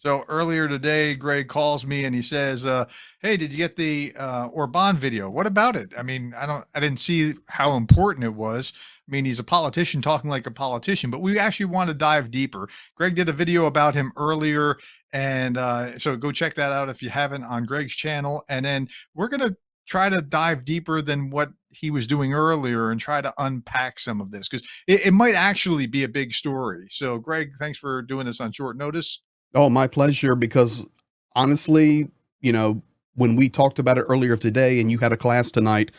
So earlier today, Greg calls me and he says, "Hey, did you get the Orban video? What about it? I mean, I didn't see how important it was. I mean, he's a politician talking like a politician, but we actually want to dive deeper. Greg did a video about him earlier, and so go check that out if you haven't on Greg's channel. And then we're gonna try to dive deeper than what he was doing earlier and try to unpack some of this because it might actually be a big story. So, Greg, thanks for doing this on short notice. Oh, my pleasure. Because honestly, you know, when we talked about it earlier today and you had a class tonight,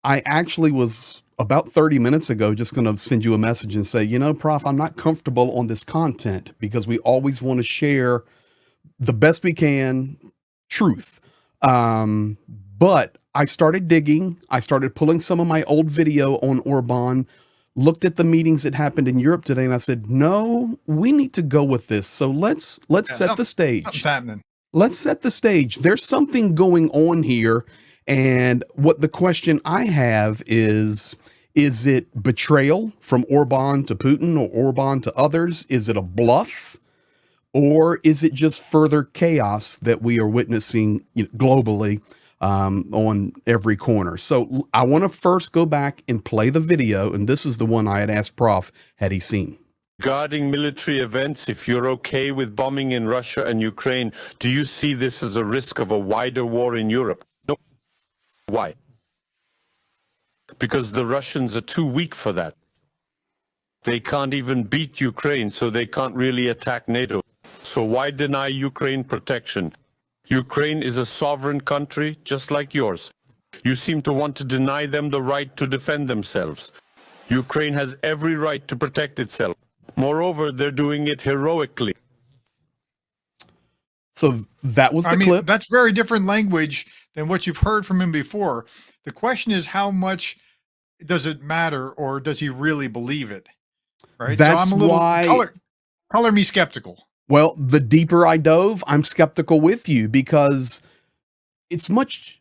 I actually was about 30 minutes ago just going to send you a message and say, Prof, I'm not comfortable on this content because we always want to share the best we can truth. But I started digging. I started pulling some of my old video on Orban, looked at the meetings that happened in Europe today, and I said, no, we need to go with this. So let's Yeah, set the stage. something's happening. Let's set the stage. There's something going on here. And what the question I have is it betrayal from Orban to Putin or Orban to others? Is it a bluff? Or is it just further chaos that we are witnessing globally on every corner? So I want to first go back and play the video. And this is the one I had asked Prof, had he seen. Regarding military events, if you're okay with bombing in Russia and Ukraine, do you see this as a risk of a wider war in Europe? No. Why? Because the Russians are too weak for that. They can't even beat Ukraine, so they can't really attack NATO. So why deny Ukraine protection? Ukraine is a sovereign country, just like yours. You seem to want to deny them the right to defend themselves. Ukraine has every right to protect itself. Moreover, they're doing it heroically. So that was the clip. That's very different language than what you've heard from him before. The question is, how much does it matter, or does he really believe it? Right. That's so I'm a little why color me skeptical. Well, the deeper I dove, I'm skeptical with you because it's much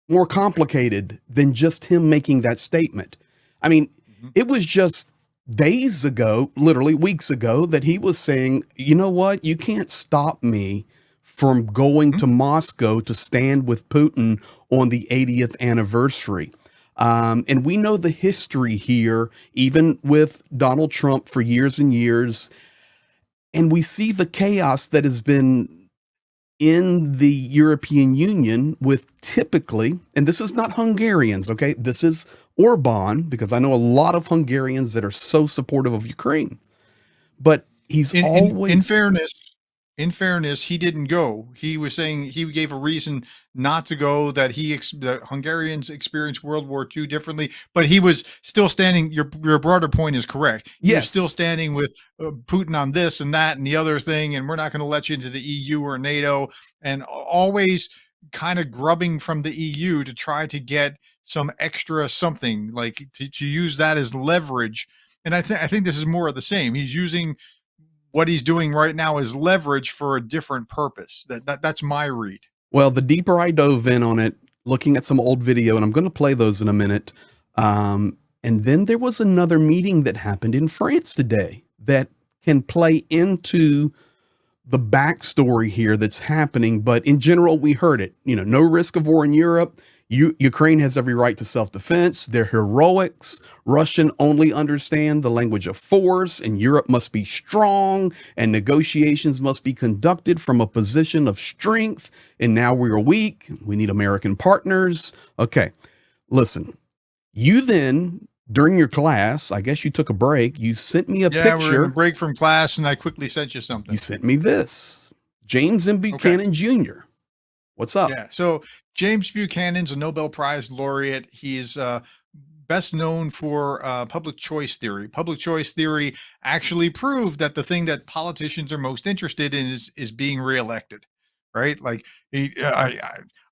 more complicated than just him making that statement. I mean, it was just days ago, literally weeks ago, that he was saying, you know what, you can't stop me from going to Moscow to stand with Putin on the 80th anniversary. And we know the history here, even with Donald Trump for years and years. And we see the chaos that has been in the European Union with typically, and this is not Hungarians, okay? This is Orban, because I know a lot of Hungarians that are so supportive of Ukraine. But he's always... In fairness, he didn't go. He was saying he gave a reason not to go, that the Hungarians experienced World War II differently, but he was still standing. Your broader point is correct. He was still standing with Putin on this and that and the other thing, and we're not going to let you into the EU or NATO, and always kind of grubbing from the EU to try to get some extra something, like to use that as leverage. And I think this is more of the same. He's using what he's doing right now is leverage for a different purpose. That's my read. Well, the deeper I dove in on it, looking at some old video, and I'm going to play those in a minute. And then there was another meeting that happened in France today that can play into the backstory here that's happening. But in general, we heard it, no risk of war in Europe. Ukraine has every right to self-defense. They're heroics. Russian only understand the language of force, and Europe must be strong, and negotiations must be conducted from a position of strength. And now we are weak. We need American partners. Okay, listen, you then, during your class, I guess you took a break. You sent me a picture. We're in a break from class, and I quickly sent you something. You sent me this. James M. Buchanan Jr. What's up? Yeah, so James Buchanan's a Nobel Prize laureate. He's best known for public choice theory. Public choice theory actually proved that the thing that politicians are most interested in is being reelected, right? Like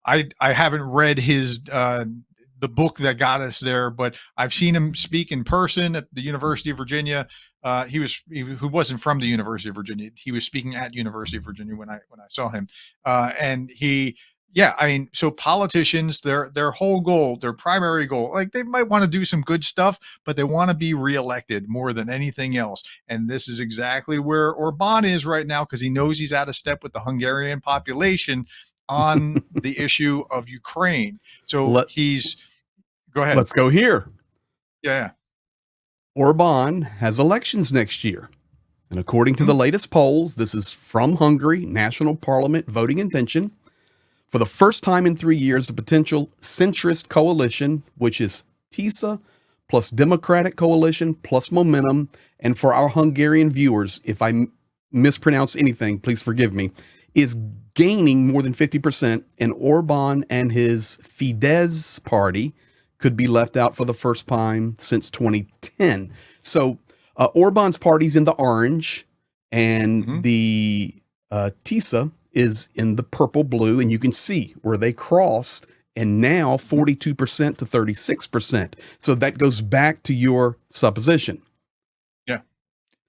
I haven't read his the book that got us there, but I've seen him speak in person at the University of Virginia. Who wasn't from the University of Virginia. He was speaking at University of Virginia when I saw him, and he yeah, I mean, so politicians, their whole goal, their primary goal, like they might want to do some good stuff, but they want to be reelected more than anything else. And this is exactly where Orban is right now because he knows he's out of step with the Hungarian population on the issue of Ukraine. So Let he's go ahead. let's go here. Yeah. Orban has elections next year. And according to Mhm. the latest polls, this is from Hungary, National Parliament voting intention. For the first time in 3 years, the potential centrist coalition, which is TISA plus Democratic coalition plus Momentum. And for our Hungarian viewers, if I mispronounce anything, please forgive me, is gaining more than 50%. And Orban and his Fidesz party could be left out for the first time since 2010. So Orban's party's in the orange, and Mhm. the TISA is in the purple blue, and you can see where they crossed, and now 42% to 36%. So that goes back to your supposition. Yeah.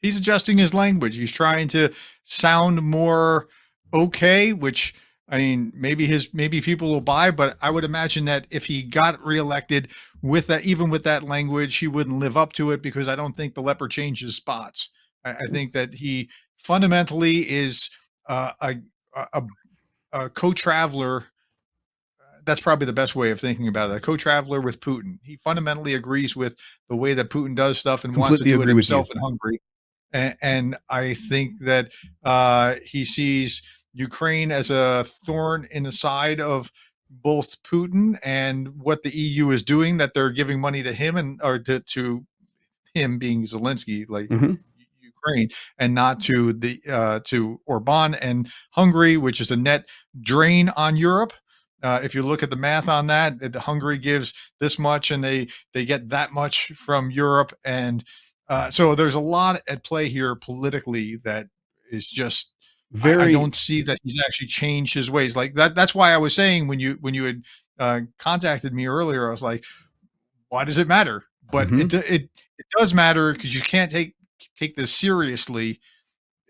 He's adjusting his language. He's trying to sound more okay, which I mean, maybe people will buy, but I would imagine that if he got reelected with that, even with that language, he wouldn't live up to it because I don't think the leopard changes spots. I think that he fundamentally is uh, a, a a co-traveler. That's probably the best way of thinking about it. A co-traveler with Putin. He fundamentally agrees with the way that Putin does stuff and wants to Completely do it agree with you. himself in Hungary. And I think that he sees Ukraine as a thorn in the side of both Putin and what the EU is doing. That they're giving money to him and or to him being Zelensky, like Hmm. Ukraine, and not to Orban and Hungary, which is a net drain on Europe. If you look at the math on that, Hungary gives this much, and they get that much from Europe, and so there's a lot at play here politically that is just. I Very. don't see that he's actually changed his ways like that. That's why I was saying when you had contacted me earlier, I was like, why does it matter? But Mhm. it does matter because you can't take this seriously.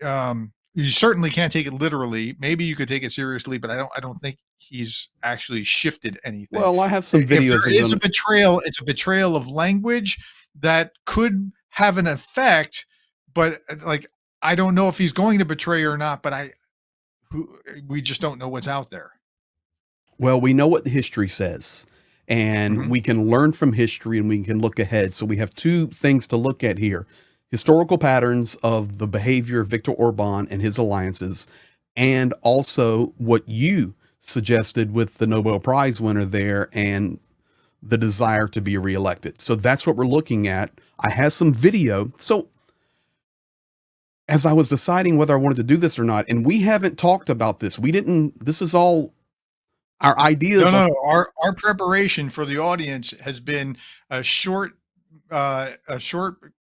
You certainly can't take it literally. Maybe you could take it seriously, but I don't think he's actually shifted anything. Well, I have some If videos there of is a him. betrayal, it's a betrayal of language that could have an effect, but like I don't know if he's going to betray or not, but we just don't know what's out there. Well, we know what the history says, and Mhm. we can learn from history, and we can look ahead. So we have two things to look at here: historical patterns of the behavior of Viktor Orban and his alliances, and also what you suggested with the Nobel Prize winner there and the desire to be reelected. So that's what we're looking at. I have some video. So as I was deciding whether I wanted to do this or not, and we haven't talked about this, we didn't, this is all our No, ideas. no, no. Our preparation for the audience has been a short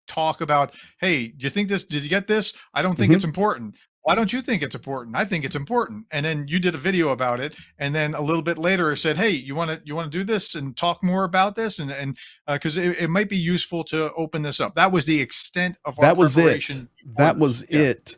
talk about, "Hey, do you think this did you get this? I don't think Mhm. it's important. Why don't you think it's important? I think it's important." And then you did a video about it, and then a little bit later said, "Hey, you wanna do this and talk more about this?" And 'cause it might be useful to open this up. That was the extent of our That was it. preparation before That this. was Yeah. it.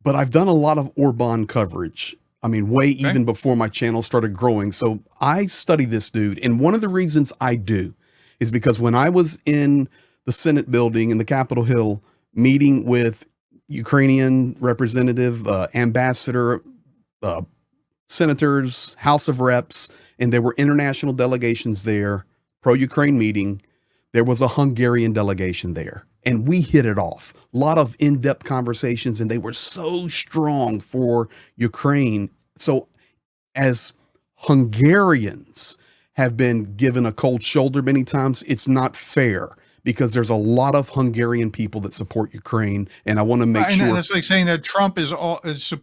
But I've done a lot of Orban coverage. I mean, way Okay. even before my channel started growing. So I study this dude. And one of the reasons I do is because when I was in the Senate building in the Capitol Hill meeting with Ukrainian representative, ambassador, uh, senators, House of Reps, and there were international delegations there, pro Ukraine meeting. There was a Hungarian delegation there, and we hit it off. A lot of in depth conversations, and they were so strong for Ukraine. So, as Hungarians have been given a cold shoulder many times, it's not fair because there's a lot of Hungarian people that support Ukraine, and I want to make And sure. it's like saying that Trump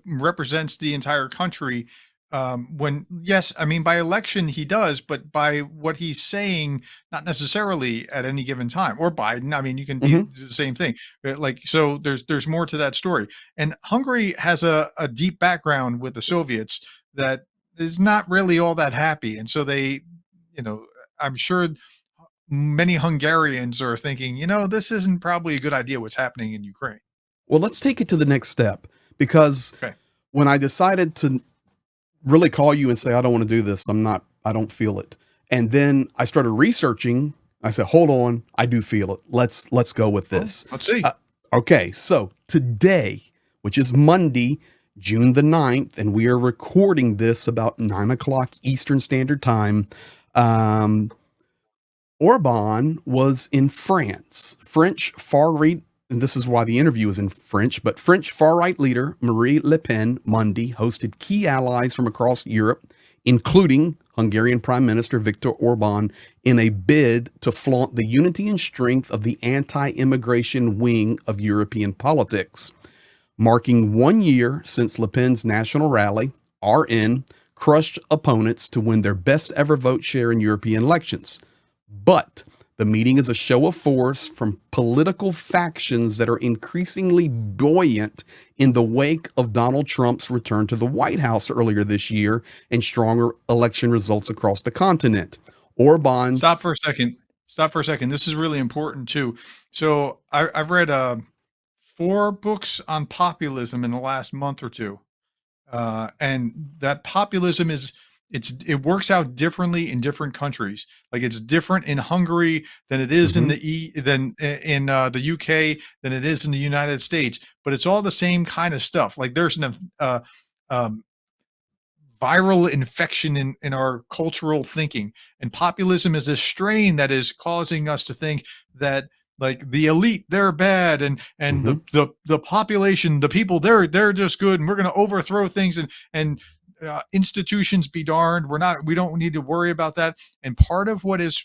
represents the entire country. When yes, I mean by election he does, but by what he's saying, not necessarily at any given time. Or Biden, I mean, you can be Mhm. the same thing. Like so, there's more to that story. And Hungary has a deep background with the Soviets that is not really all that happy, and so they, you know, I'm sure many Hungarians are thinking, this isn't probably a good idea. What's happening in Ukraine? Well, let's take it to the next step because Okay. when I decided to really call you and say, I don't want to do this. I don't feel it. And then I started researching. I said, hold on, I do feel it. Let's go with this. Let's see. Okay, so today, which is Monday, June the 9th, and we are recording this about 9 o'clock Eastern Standard Time. Orban was in France. French far-right, and this is why the interview is in French, but French far-right leader Marine Le Pen Monday hosted key allies from across Europe, including Hungarian Prime Minister Viktor Orban, in a bid to flaunt the unity and strength of the anti-immigration wing of European politics. Marking 1 year since Le Pen's national rally, RN, crushed opponents to win their best ever vote share in European elections. But the meeting is a show of force from political factions that are increasingly buoyant in the wake of Donald Trump's return to the White House earlier this year and stronger election results across the continent. Orban. Stop for a second. This is really important too. So I've read 4 books on populism in the last month or two. And that populism it works out differently in different countries. Like it's different in Hungary than it is in the UK than it is in the United States, but it's all the same kind of stuff. Like there's an viral infection in our cultural thinking, and populism is a strain that is causing us to think that like the elite, they're bad, and the population, the people, they're just good, and we're going to overthrow things, and institutions be darned, we don't need to worry about that. And part of what is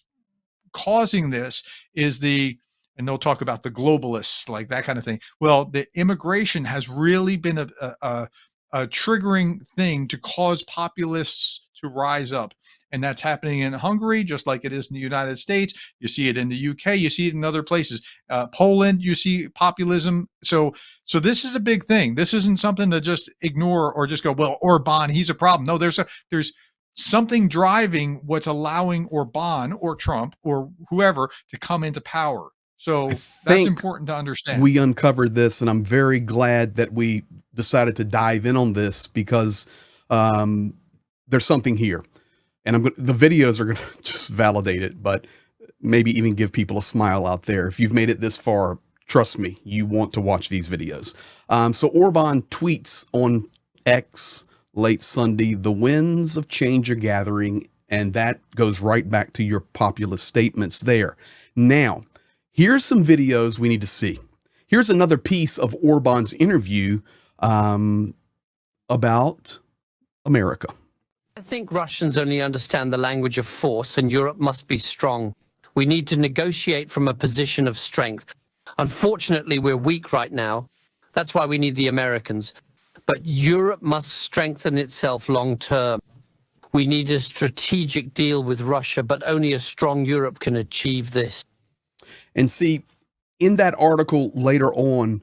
causing this is and they'll talk about the globalists, like that kind of thing. Well, the immigration has really been a triggering thing to cause populists to rise up. And that's happening in Hungary, just like it is in the United States. You see it in the UK. You see it in other places. Poland, you see populism. So this is a big thing. This isn't something to just ignore or just go, well, Orban, he's a problem. No, there's something driving what's allowing Orban or Trump or whoever to come into power. So that's important to understand. We uncovered this, and I'm very glad that we decided to dive in on this because there's something here. And the videos are going to just validate it, but maybe even give people a smile out there. If you've made it this far, trust me, you want to watch these videos. So Orban tweets on X late Sunday, the winds of change are gathering, and that goes right back to your populist statements there. Now, here's some videos we need to see. Here's another piece of Orban's interview about America. I think Russians only understand the language of force, and Europe must be strong. We need to negotiate from a position of strength. Unfortunately, we're weak right now. That's why we need the Americans. But Europe must strengthen itself long term. We need a strategic deal with Russia, but only a strong Europe can achieve this. And see, in that article later on,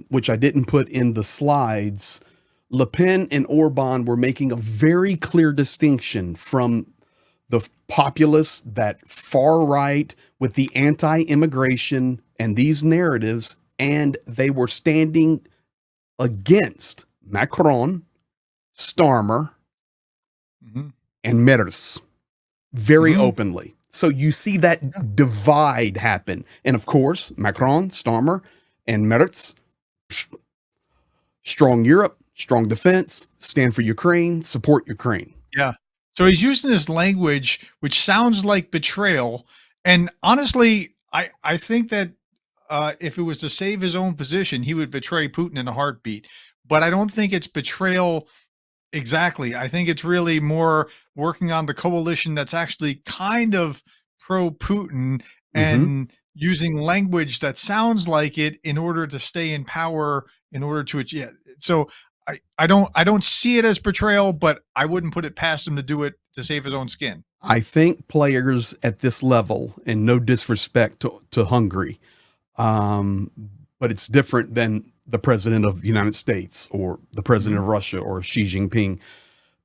which I didn't put in the slides, Le Pen and Orban were making a very clear distinction from the populists, that far right with the anti-immigration and these narratives, and they were standing against Macron, Starmer, and Merz very openly. So you see that divide happen. And of course, Macron, Starmer, and Merz, strong Europe, strong defense, stand for Ukraine, support Ukraine. Yeah. So he's using this language, which sounds like betrayal. And honestly, I think that if it was to save his own position, he would betray Putin in a heartbeat. But I don't think it's betrayal exactly. I think it's really more working on the coalition that's actually kind of pro-Putin and using language that sounds like it in order to stay in power, in order to achieve. So I don't see it as betrayal, but I wouldn't put it past him to do it to save his own skin. I think players at this level, and no disrespect to Hungary, but it's different than the president of the United States or the president of Russia or Xi Jinping.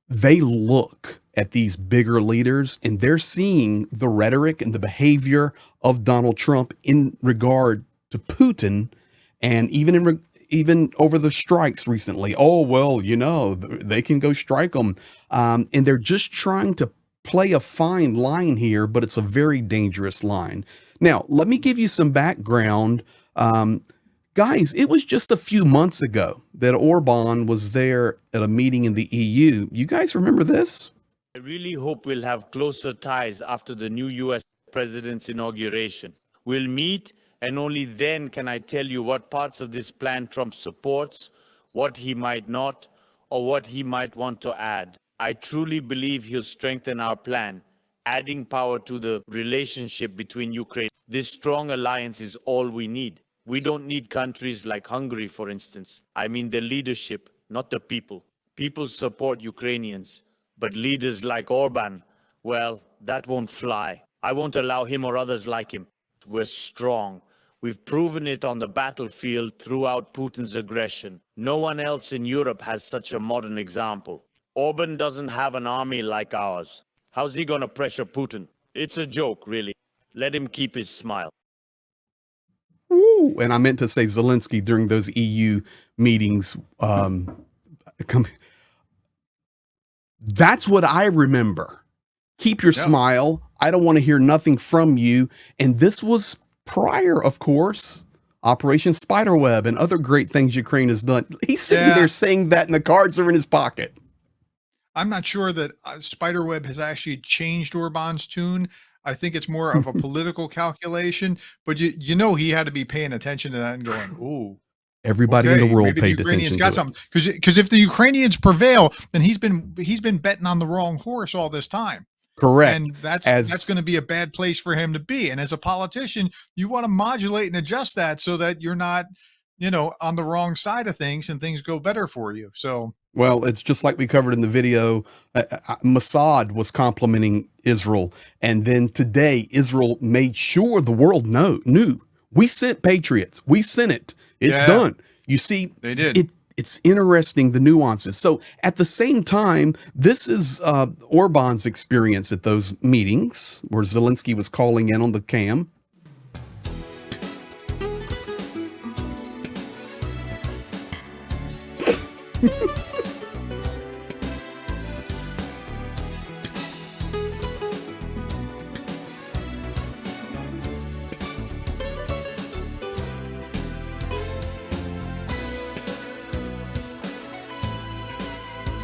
They look at these bigger leaders and they're seeing the rhetoric and the behavior of Donald Trump in regard to Putin, and even even over the strikes recently. Oh, well, they can go strike them. And they're just trying to play a fine line here, but it's a very dangerous line. Now, let me give you some background. Guys, it was just a few months ago that Orban was there at a meeting in the EU. You guys remember this? I really hope we'll have closer ties after the new US president's inauguration. We'll meet, and only then can I tell you what parts of this plan Trump supports, what he might not, or what he might want to add. I truly believe he'll strengthen our plan, adding power to the relationship between Ukraine. This strong alliance is all we need. We don't need countries like Hungary, for instance. I mean the leadership, not the people. People support Ukrainians, but leaders like Orban, well, that won't fly. I won't allow him or others like him. We're strong. We've proven it on the battlefield throughout Putin's aggression. No one else in Europe has such a modern example. Orban doesn't have an army like ours. How's he gonna pressure Putin? It's a joke, really. Let him keep his smile. Woo. And I meant to say Zelenskyy during those EU meetings. That's what I remember. Keep your smile. I don't want to hear nothing from you. And this was prior, of course, Operation Spiderweb and other great things Ukraine has done. He's sitting there saying that, and the cards are in his pocket. I'm not sure that Spiderweb has actually changed Orban's tune. I think it's more of a political calculation, but he had to be paying attention to that and going, "Ooh, everybody in the world paid attention to something." Because if the Ukrainians prevail, then he's been betting on the wrong horse all this time. Correct. And that's going to be a bad place for him to be. And as a politician, you want to modulate and adjust that so that you're not, on the wrong side of things and things go better for you. So, well, it's just like we covered in the video. Mossad was complimenting Israel. And then today, Israel made sure the world knew. We sent patriots. We sent it. It's done. You see, they did. It's interesting, the nuances. So at the same time, this is Orban's experience at those meetings where Zelenskyy was calling in on the cam.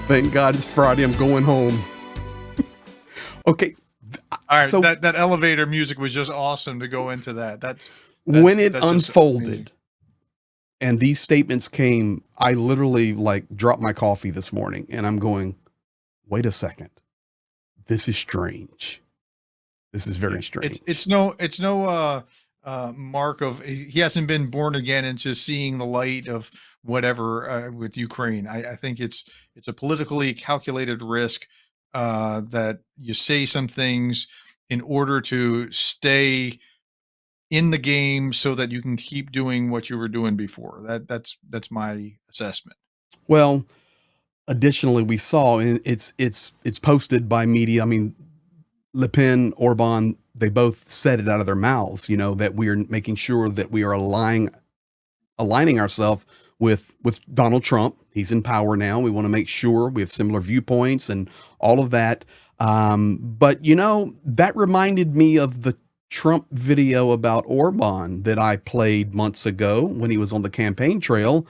Thank God it's Friday. I'm going home. Okay. All right. So that elevator music was just awesome to go into that. That's when it unfolded and these statements came, I literally dropped my coffee this morning and I'm going, wait a second. This is strange. This is very strange. It's no mark of, he hasn't been born again into seeing the light of whatever with Ukraine. I think it's a politically calculated risk that you say some things in order to stay in the game so that you can keep doing what you were doing before. That's my assessment. Well, additionally, we saw, and it's posted by media. I mean, Le Pen, Orban, they both said it out of their mouths, that we are making sure that we are aligning ourselves with Donald Trump. He's in power now. We want to make sure we have similar viewpoints and all of that. But that reminded me of the Trump video about Orban that I played months ago when he was on the campaign trail.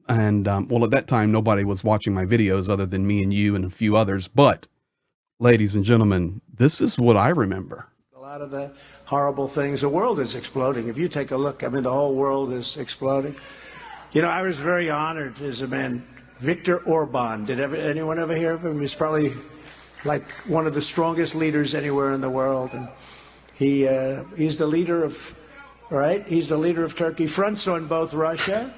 And well, at that time, nobody was watching my videos other than me and you and a few others. But ladies and gentlemen, this is what I remember. A lot of the horrible things, the world is exploding. If you take a look, the whole world is exploding. I was very honored as a man, Viktor Orban. Did anyone ever hear of him? He's probably one of the strongest leaders anywhere in the world. And he's the leader of, right? He's the leader of Turkey. Fronts on both Russia.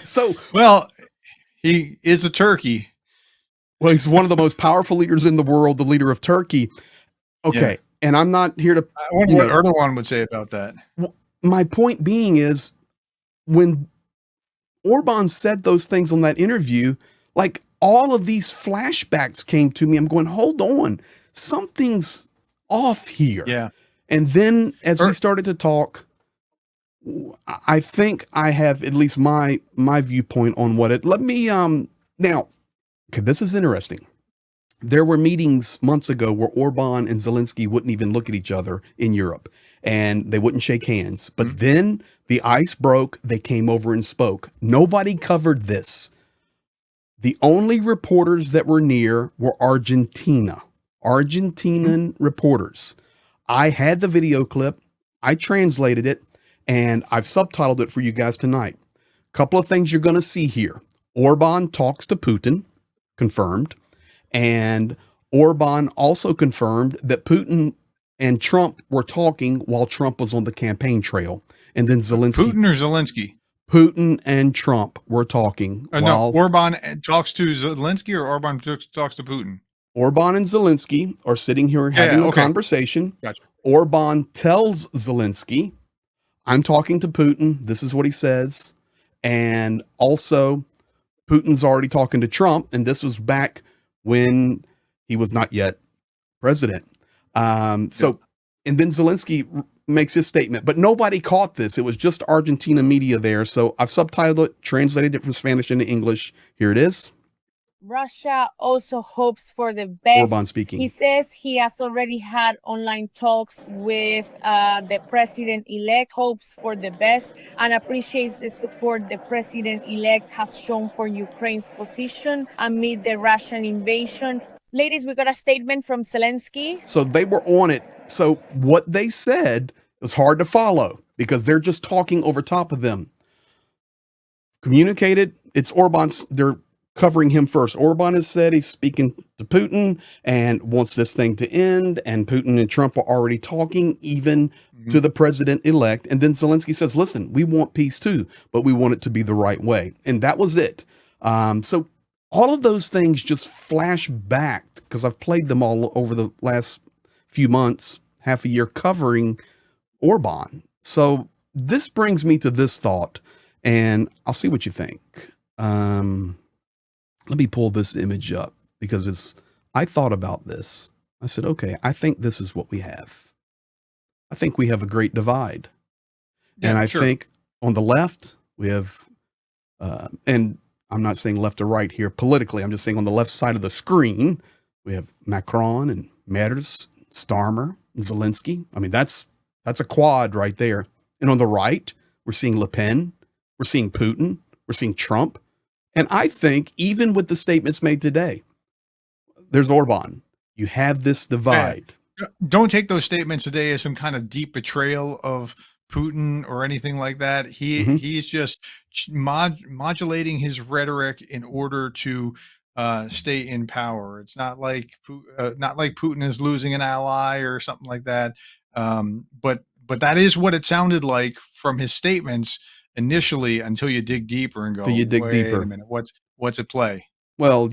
So, well, he is a turkey. Well, he's one of the most powerful leaders in the world, the leader of Turkey. Okay. Yeah. And I'm not here to. I wonder what Erdogan would say about that. My point being is, when Orban said those things on that interview, all of these flashbacks came to me. I'm going, hold on, something's off here. Yeah. And then as we Er- started to talk, I think I have at least my viewpoint on what it. Let me now. Okay, this is interesting. There were meetings months ago where Orban and Zelensky wouldn't even look at each other in Europe, and they wouldn't shake hands. But then the ice broke. They came over and spoke. Nobody covered this. The only reporters that were near were Argentinian reporters. I had the video clip. I translated it, and I've subtitled it for you guys tonight. Couple of things you're going to see here. Orban talks to Putin, confirmed. And Orban also confirmed that Putin and Trump were talking while Trump was on the campaign trail. And then Zelensky. Putin or Zelensky? Putin and Trump were talking No, while Orban talks to Zelensky or Orban talks to Putin? Orban and Zelensky are sitting here having a conversation. Gotcha. Orban tells Zelensky, I'm talking to Putin. This is what he says. And also, Putin's already talking to Trump. And this was back when he was not yet president. And then Zelensky makes his statement, but nobody caught this. It was just Argentina media there. So I've subtitled it, translated it from Spanish into English. Here it is. Russia also hopes for the best. Orban speaking. He says he has already had online talks with the president-elect, hopes for the best, and appreciates the support the president-elect has shown for Ukraine's position amid the Russian invasion. Ladies, we got a statement from Zelensky. So they were on it. So what they said was hard to follow because they're just talking over top of them. Communicated, it's Orban's, they're covering him first. Orban has said he's speaking to Putin and wants this thing to end. And Putin and Trump are already talking even to the president-elect. And then Zelensky says, listen, we want peace too, but we want it to be the right way. And that was it. So all of those things just flash back because I've played them all over the last few months, half a year covering Orban. So this brings me to this thought, and I'll see what you think. Let me pull this image up because I thought about this. I said, okay, I think this is what we have. I think we have a great divide. Yeah, and I sure. think on the left, we have, and I'm not saying left or right here politically. I'm just saying on the left side of the screen, we have Macron and Merz, Starmer, and Zelensky. I mean, that's a quad right there. And on the right, we're seeing Le Pen, we're seeing Putin, we're seeing Trump. And I think even with the statements made today, there's Orban. You have this divide. Don't take those statements today as some kind of deep betrayal of Putin or anything like that. He's just modulating his rhetoric in order to stay in power. It's not like Putin is losing an ally or something like that. But that is what it sounded like from his statements initially until you dig deeper and go, wait a minute, what's at play? Well,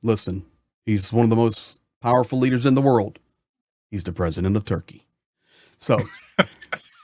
listen, he's one of the most powerful leaders in the world. He's the president of Turkey. So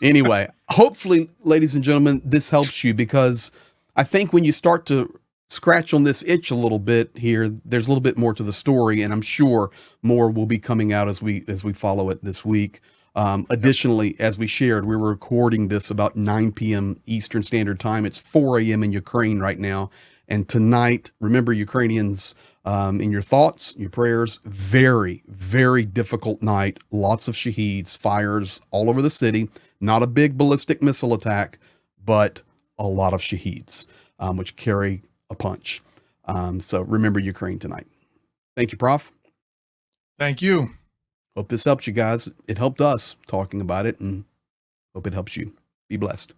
anyway, hopefully, ladies and gentlemen, this helps you because I think when you start to scratch on this itch a little bit here, there's a little bit more to the story, and I'm sure more will be coming out as we follow it this week. Additionally, as we shared, we were recording this about 9 p.m. Eastern Standard Time. It's 4 a.m. in Ukraine right now. And tonight, remember, Ukrainians, in your thoughts, your prayers, very, very difficult night. Lots of shaheeds, fires all over the city. Not a big ballistic missile attack, but a lot of shaheeds, which carry a punch. So remember Ukraine tonight. Thank you, Prof. Thank you. Hope this helps you guys. It helped us talking about it, and hope it helps you. Be blessed.